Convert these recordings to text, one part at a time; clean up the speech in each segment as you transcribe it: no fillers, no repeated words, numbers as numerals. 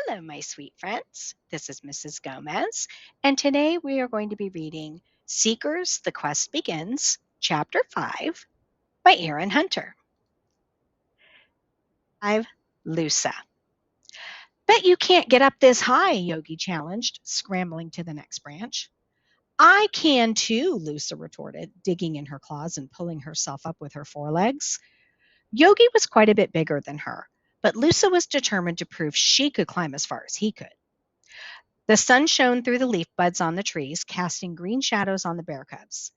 Hello, my sweet friends. This is Mrs. Gomez, and today we are going to be reading Seekers, The Quest Begins, Chapter 5 by Erin Hunter. 5. Loosa. Bet you can't get up this high, Yogi challenged, scrambling to the next branch. I can too, Loosa retorted, digging in her claws and pulling herself up with her forelegs. Yogi was quite a bit bigger than her, but Loosa was determined to prove she could climb as far as he could. The sun shone through the leaf buds on the trees, casting green shadows on the bear cubs.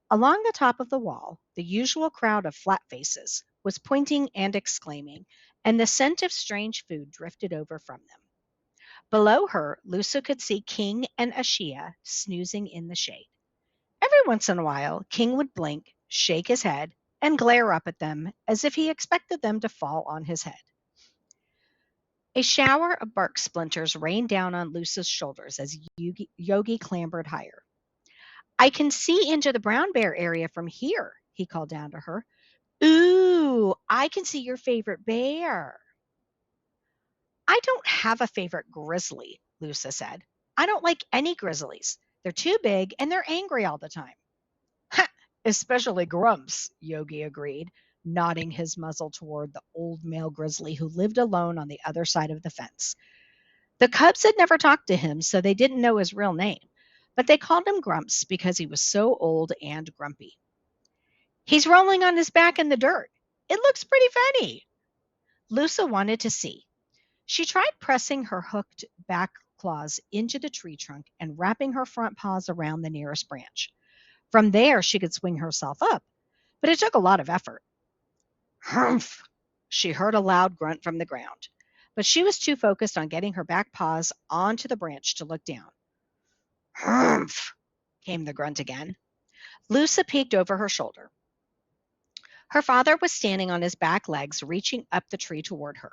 Along the top of the wall, the usual crowd of flat faces was pointing and exclaiming, and the scent of strange food drifted over from them. Below her, Loosa could see King and Ashia snoozing in the shade. Every once in a while, King would blink, shake his head, and glare up at them as if he expected them to fall on his head. A shower of bark splinters rained down on Loosa's shoulders as Yogi clambered higher. I can see into the brown bear area from here, he called down to her. Ooh, I can see your favorite bear. I don't have a favorite grizzly, Loosa said. I don't like any grizzlies. They're too big and they're angry all the time. Ha! Especially Grumps, Yogi agreed, nodding his muzzle toward the old male grizzly who lived alone on the other side of the fence. The cubs had never talked to him, so they didn't know his real name, but they called him Grumps because he was so old and grumpy. He's rolling on his back in the dirt. It looks pretty funny. Loosa wanted to see. She tried pressing her hooked back claws into the tree trunk and wrapping her front paws around the nearest branch. From there, she could swing herself up, but it took a lot of effort. Humph! She heard a loud grunt from the ground, but she was too focused on getting her back paws onto the branch to look down. Humph! Came the grunt again. Loosa peeked over her shoulder. Her father was standing on his back legs, reaching up the tree toward her.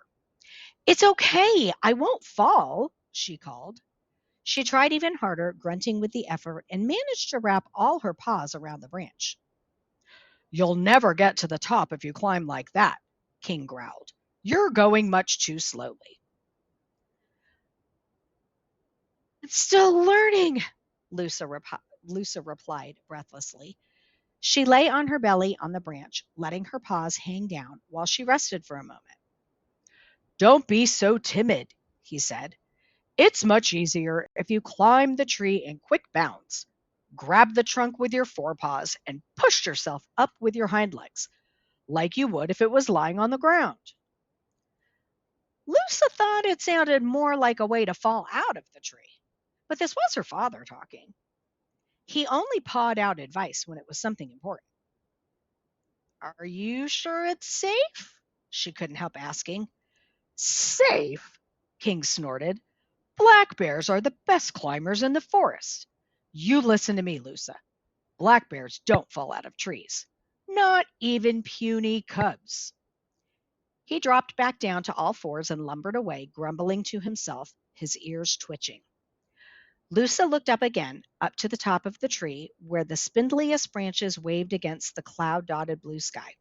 It's okay, I won't fall, she called. She tried even harder, grunting with the effort, and managed to wrap all her paws around the branch. You'll never get to the top if you climb like that, King growled. You're going much too slowly. I'm still learning, Loosa replied breathlessly. She lay on her belly on the branch, letting her paws hang down while she rested for a moment. Don't be so timid, he said. It's much easier if you climb the tree in quick bounds. Grab the trunk with your forepaws and push yourself up with your hind legs, like you would if it was lying on the ground. Loosa thought it sounded more like a way to fall out of the tree, but this was her father talking. He only pawed out advice when it was something important. Are you sure it's safe? She couldn't help asking. Safe? King snorted. Black bears are the best climbers in the forest. You listen to me, Loosa. Black bears don't fall out of trees. Not even puny cubs. He dropped back down to all fours and lumbered away, grumbling to himself, his ears twitching. Loosa looked up again, up to the top of the tree, where the spindliest branches waved against the cloud-dotted blue sky.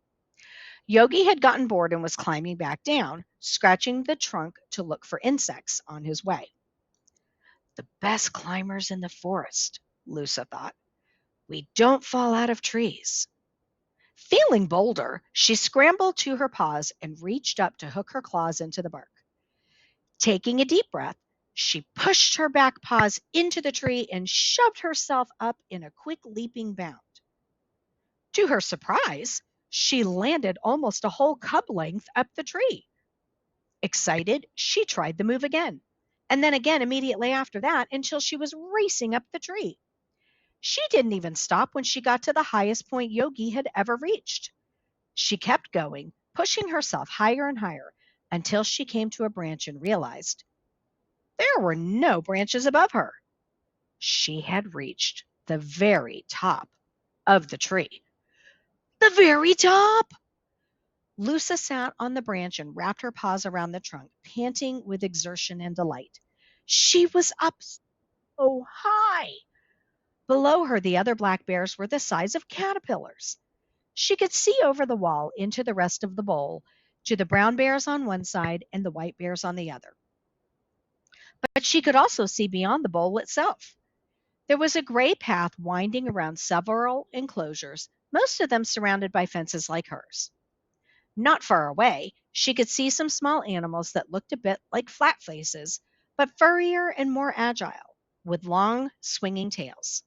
Yogi had gotten bored and was climbing back down, scratching the trunk to look for insects on his way. The best climbers in the forest, Loosa thought. We don't fall out of trees. Feeling bolder, she scrambled to her paws and reached up to hook her claws into the bark. Taking a deep breath, she pushed her back paws into the tree and shoved herself up in a quick leaping bound. To her surprise, she landed almost a whole cub length up the tree. Excited, she tried the move again, and then again immediately after that until she was racing up the tree. She didn't even stop when she got to the highest point Yogi had ever reached. She kept going, pushing herself higher and higher until she came to a branch and realized there were no branches above her. She had reached the very top of the tree. The very top! Loosa sat on the branch and wrapped her paws around the trunk, panting with exertion and delight. She was up so high. Below her, the other black bears were the size of caterpillars. She could see over the wall into the rest of the bowl, to the brown bears on one side and the white bears on the other. but she could also see beyond the bowl itself. There was a gray path winding around several enclosures, most of them surrounded by fences like hers. Not far away, she could see some small animals that looked a bit like flat faces, but furrier and more agile, with long, swinging tails.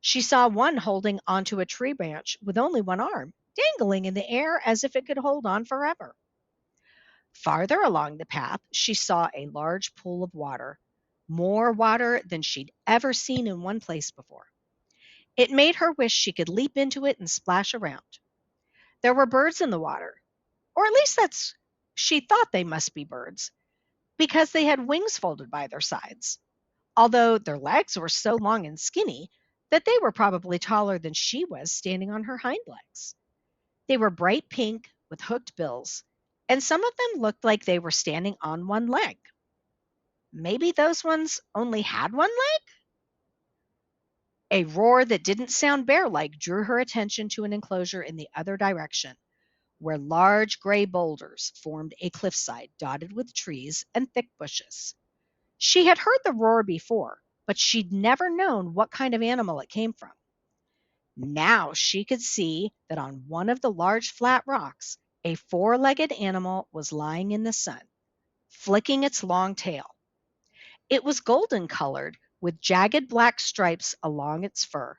She saw one holding onto a tree branch with only one arm, dangling in the air as if it could hold on forever. Farther along the path, she saw a large pool of water, more water than she'd ever seen in one place before. It made her wish she could leap into it and splash around. There were birds in the water, or at least that's she thought they must be birds, because they had wings folded by their sides, although their legs were so long and skinny that they were probably taller than she was standing on her hind legs. They were bright pink with hooked bills, and some of them looked like they were standing on one leg. Maybe those ones only had one leg? A roar that didn't sound bear like drew her attention to an enclosure in the other direction, where large gray boulders formed a cliffside dotted with trees and thick bushes. She had heard the roar before, but she'd never known what kind of animal it came from. Now she could see that on one of the large flat rocks, a four-legged animal was lying in the sun, flicking its long tail. It was golden colored, with jagged black stripes along its fur,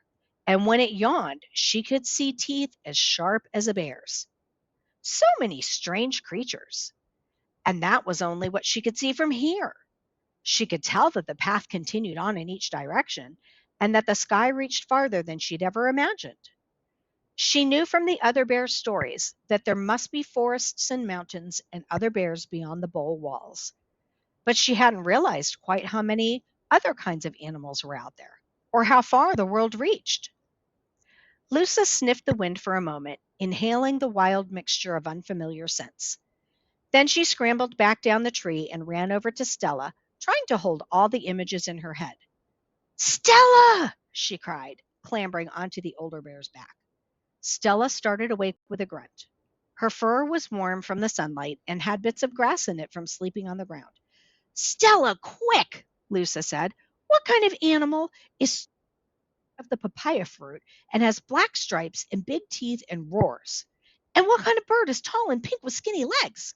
and when it yawned, she could see teeth as sharp as a bear's. So many strange creatures. And that was only what she could see from here. She could tell that the path continued on in each direction, and that the sky reached farther than she'd ever imagined. She knew from the other bears' stories that there must be forests and mountains and other bears beyond the bowl walls. But she hadn't realized quite how many other kinds of animals were out there, or how far the world reached. Loosa sniffed the wind for a moment, inhaling the wild mixture of unfamiliar scents. Then she scrambled back down the tree and ran over to Stella, trying to hold all the images in her head. "Stella!" she cried, clambering onto the older bear's back. Stella started awake with a grunt. Her fur was warm from the sunlight and had bits of grass in it from sleeping on the ground. "Stella, quick!" Loosa said. "What kind of animal is of the papaya fruit and has black stripes and big teeth and roars? And what kind of bird is tall and pink with skinny legs?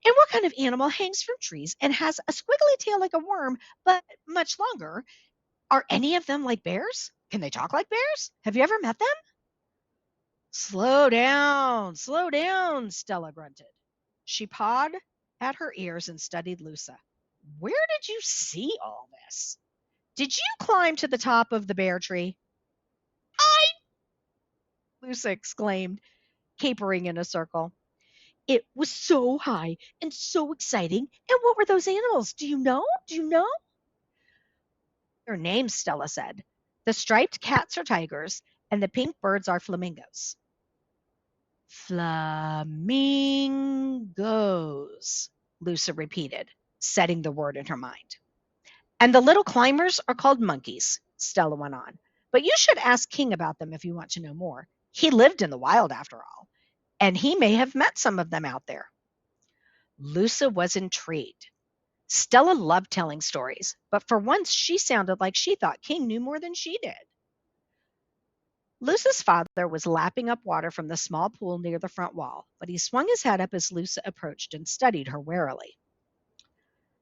And what kind of animal hangs from trees and has a squiggly tail like a worm, but much longer? Are any of them like bears? Can they talk like bears? Have you ever met them?" Slow down, Stella grunted. She pawed at her ears and studied Loosa. "Where did you see all this? Did you climb to the top of the bear tree?" "I," Loosa exclaimed, capering in a circle. "It was so high and so exciting. And what were those animals? Do you know? Do you know?" "Their names," Stella said. "The striped cats are tigers, and the pink birds are flamingos." "Flamingos," Loosa repeated, setting the word in her mind. "And the little climbers are called monkeys," Stella went on. "But you should ask King about them if you want to know more. He lived in the wild after all, and he may have met some of them out there." Loosa was intrigued. Stella loved telling stories, but for once she sounded like she thought King knew more than she did. Loosa's father was lapping up water from the small pool near the front wall, but he swung his head up as Loosa approached and studied her warily.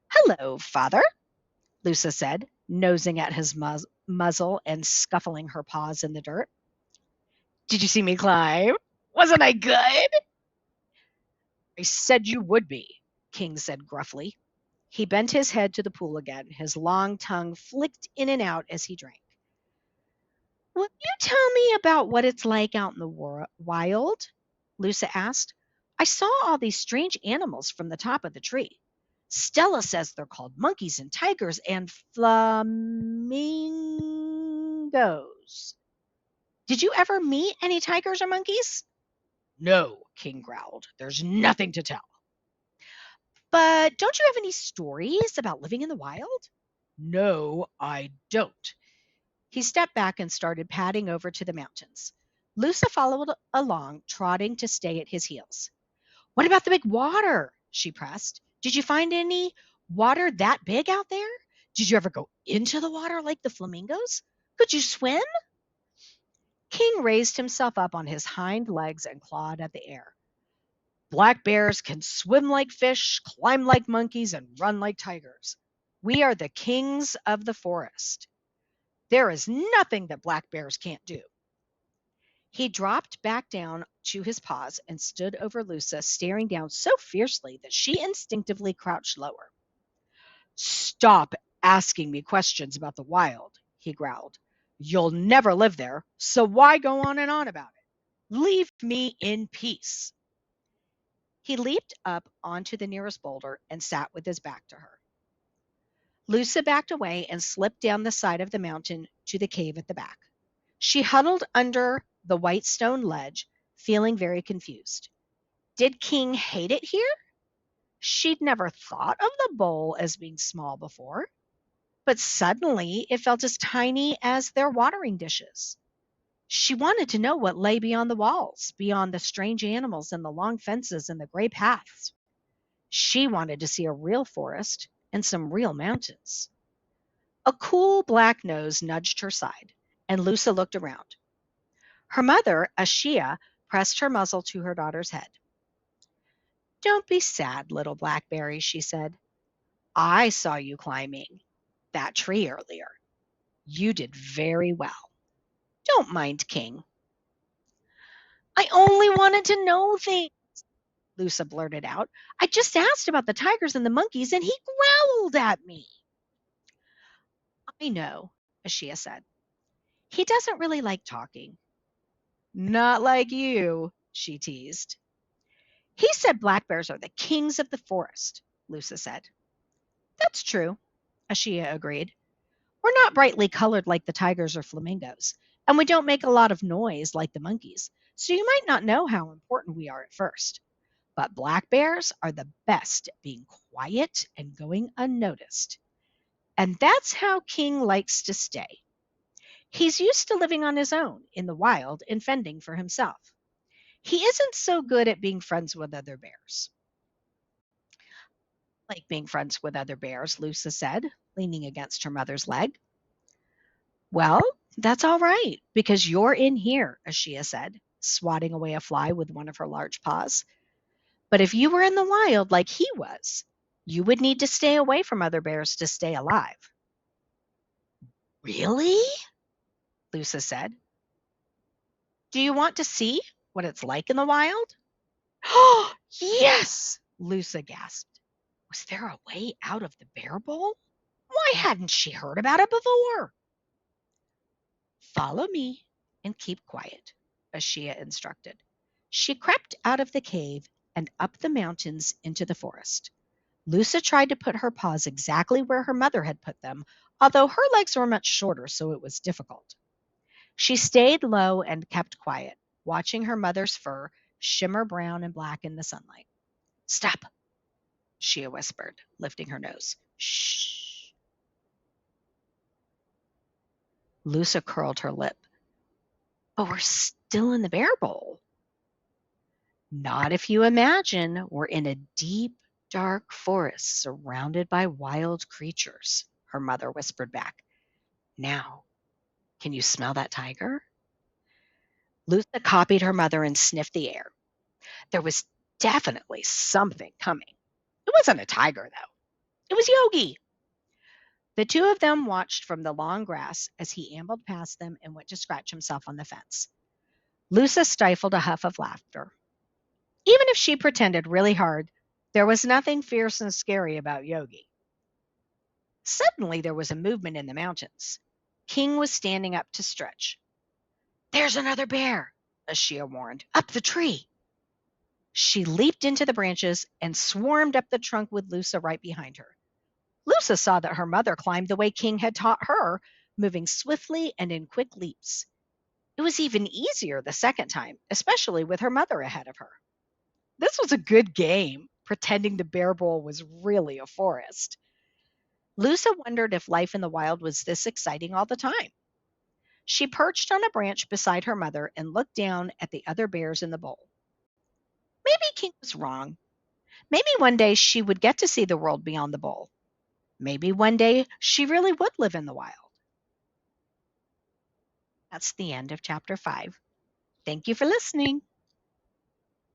"Hello, father," Loosa said, nosing at his muzzle and scuffling her paws in the dirt. "Did you see me climb? Wasn't I good?" "I said you would be," King said gruffly. He bent his head to the pool again, his long tongue flicked in and out as he drank. "Will you tell me about what it's like out in the wild?" Loosa asked. "I saw all these strange animals from the top of the tree. Stella says they're called monkeys and tigers and flamingos. Did you ever meet any tigers or monkeys?" "No," King growled. "There's nothing to tell." "But don't you have any stories about living in the wild?" "No, I don't." He stepped back and started padding over to the mountains. Loosa followed along, trotting to stay at his heels. "What about the big water?" she pressed. "Did you find any water that big out there? Did you ever go into the water like the flamingos? Could you swim? King raised himself up on his hind legs and clawed at the air. Black bears can swim like fish, climb like monkeys, and run like tigers. We are the kings of the forest. There is nothing that black bears can't do. He dropped back down to his paws and stood over Loosa, staring down so fiercely that she instinctively crouched lower. Stop asking me questions about the wild, he growled. You'll never live there, so why go on and on about it? Leave me in peace. He leaped up onto the nearest boulder and sat with his back to her. Loosa backed away and slipped down the side of the mountain to the cave at the back. She huddled under the white stone ledge, feeling very confused. Did King hate it here? She'd never thought of the bowl as being small before, but suddenly it felt as tiny as their watering dishes. She wanted to know what lay beyond the walls, beyond the strange animals and the long fences and the gray paths. She wanted to see a real forest and some real mountains. A cool black nose nudged her side, and Loosa looked around. Her mother, Ashia, pressed her muzzle to her daughter's head. Don't be sad, little blackberry, she said. I saw you climbing that tree earlier. You did very well. Don't mind King. I only wanted to know things, Loosa blurted out. I just asked about the tigers and the monkeys, and he growled at me. I know, Ashia said. He doesn't really like talking. Not like you, she teased. He said black bears are the kings of the forest, Loosa said. That's true, Ashia agreed. We're not brightly colored like the tigers or flamingos, and we don't make a lot of noise like the monkeys, so you might not know how important we are at first. But black bears are the best at being quiet and going unnoticed. And that's how King likes to stay. He's used to living on his own in the wild and fending for himself. He isn't so good at being friends with other bears. Like being friends with other bears, Loosa said, leaning against her mother's leg. Well, that's all right, because you're in here, Ashia said, swatting away a fly with one of her large paws. But if you were in the wild like he was, you would need to stay away from other bears to stay alive. Really? Loosa said. Do you want to see what it's like in the wild? Oh, yes, Loosa gasped. Was there a way out of the bear bowl? Why hadn't she heard about it before? Follow me and keep quiet, Ashia instructed. She crept out of the cave and up the mountains into the forest. Loosa tried to put her paws exactly where her mother had put them, although her legs were much shorter, so it was difficult. She stayed low and kept quiet, watching her mother's fur shimmer brown and black in the sunlight. Stop, Shia whispered, lifting her nose. Shh. Loosa curled her lip. But we're still in the bear bowl. Not if you imagine we're in a deep, dark forest surrounded by wild creatures, her mother whispered back. Now, can you smell that tiger? Loosa copied her mother and sniffed the air. There was definitely something coming. It wasn't a tiger, though. It was Yogi. The two of them watched from the long grass as he ambled past them and went to scratch himself on the fence. Loosa stifled a huff of laughter. Even if she pretended really hard, there was nothing fierce and scary about Yogi. Suddenly, there was a movement in the mountains. King was standing up to stretch. There's another bear, Ashia warned. Up the tree. She leaped into the branches and swarmed up the trunk with Loosa right behind her. Loosa saw that her mother climbed the way King had taught her, moving swiftly and in quick leaps. It was even easier the second time, especially with her mother ahead of her. This was a good game, pretending the bear bowl was really a forest. Loosa wondered if life in the wild was this exciting all the time. She perched on a branch beside her mother and looked down at the other bears in the bowl. Maybe King was wrong. Maybe one day she would get to see the world beyond the bowl. Maybe one day she really would live in the wild. That's the end of chapter 5. Thank you for listening.